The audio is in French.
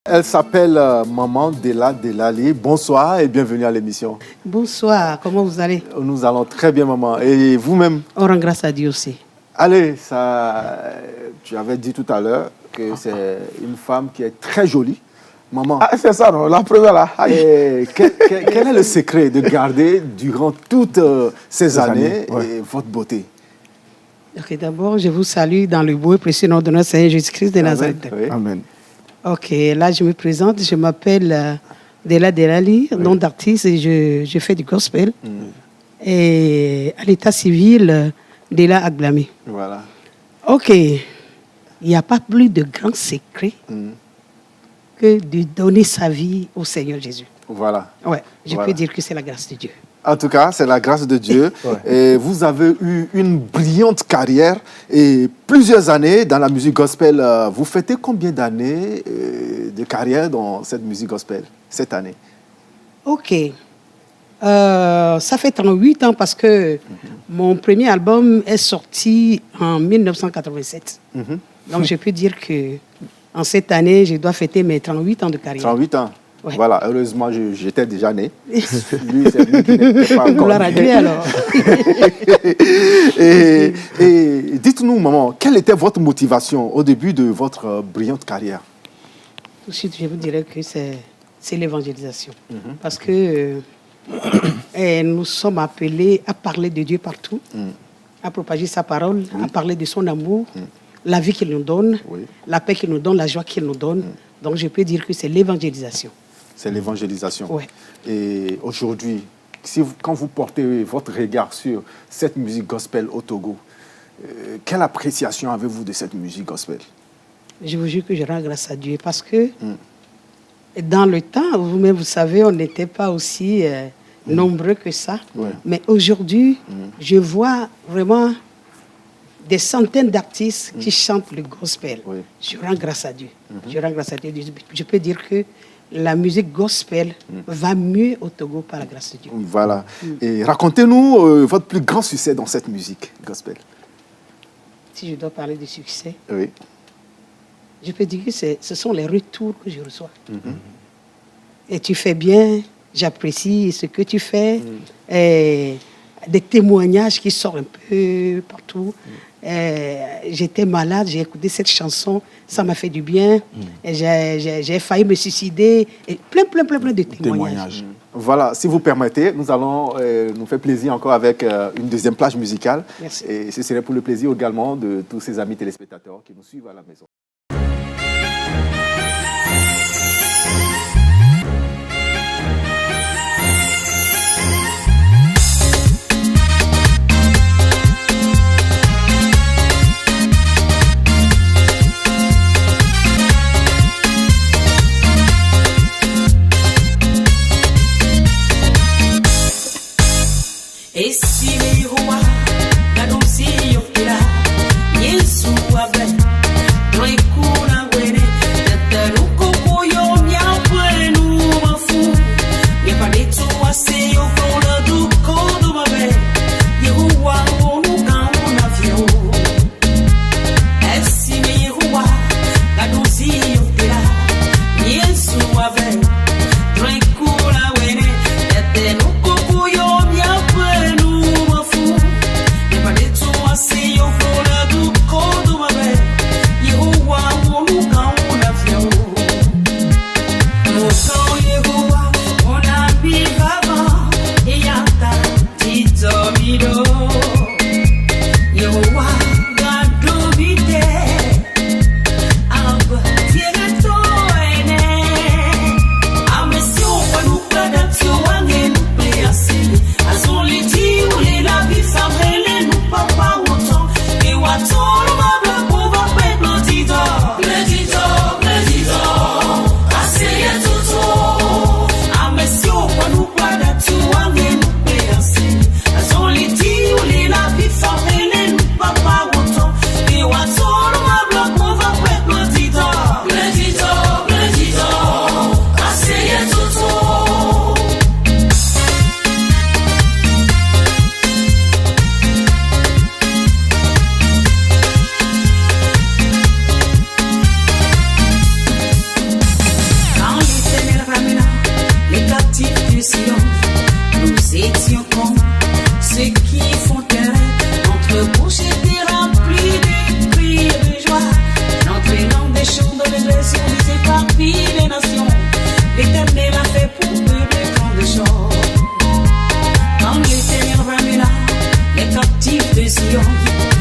Elle s'appelle Maman Della Delali. Bonsoir et bienvenue à l'émission. Bonsoir, comment vous allez? Nous allons très bien, maman. Et vous-même? On rend grâce à Dieu aussi. Allez, tu avais dit tout à l'heure que c'est une femme qui est très jolie. Maman. Ah, c'est ça, non? La première là. Quel est le secret de garder durant toutes ces années votre beauté? Ok, d'abord, je vous salue dans le beau et précieux nom de notre Seigneur Jésus-Christ de Nazareth. Oui. Amen. Ok, là, je me présente. Je m'appelle Della Delali, nom d'artiste, et je fais du gospel. Et à l'état civil, Della Agblami. Voilà. Ok, il n'y a pas plus de grand secret que de donner sa vie au Seigneur Jésus. Voilà. Ouais, je peux dire que c'est la grâce de Dieu. En tout cas, c'est la grâce de Dieu. Et vous avez eu une brillante carrière et plusieurs années dans la musique gospel. Vous fêtez combien d'années de carrière dans cette musique gospel cette année? Ok. Ça fait 38 ans parce que mon premier album est sorti en 1987. Donc, je peux dire que en cette année, je dois fêter mes 38 ans de carrière. 38 ans. Ouais. Voilà, heureusement, j'étais déjà né. Lui, c'est lui qui n'était pas encore Gloire à Dieu, alors. et dites-nous, maman, quelle était votre motivation au début de votre brillante carrière? Tout de suite, je vous dirais que c'est l'évangélisation. Parce que nous sommes appelés à parler de Dieu partout, à propager sa parole, à parler de son amour, la vie qu'il nous donne, la paix qu'il nous donne, la joie qu'il nous donne. Donc, je peux dire que c'est l'évangélisation. C'est l'évangélisation. Ouais. Et aujourd'hui, quand vous portez votre regard sur cette musique gospel au Togo, quelle appréciation avez-vous de cette musique gospel? Je vous jure que je rends grâce à Dieu parce que dans le temps, vous-même, vous savez, on n'était pas aussi nombreux que ça. Mais aujourd'hui, je vois vraiment des centaines d'artistes qui chantent le gospel. Je rends grâce à Dieu. Je rends grâce à Dieu. Je peux dire que la musique gospel va mieux au Togo par la grâce de Dieu. Voilà. Et racontez-nous votre plus grand succès dans cette musique gospel. Si je dois parler de succès, je peux dire que ce sont les retours que je reçois. Et tu fais bien, j'apprécie ce que tu fais. Et des témoignages qui sortent un peu partout. J'étais malade, j'ai écouté cette chanson, ça m'a fait du bien. Et j'ai failli me suicider. Et plein de témoignages. Voilà, si vous permettez, nous allons nous faire plaisir encore avec une deuxième plage musicale. Merci. Et ce serait pour le plaisir également de tous ces amis téléspectateurs qui nous suivent à la maison. Esi roi, la douce y là, Yesu abe, solution.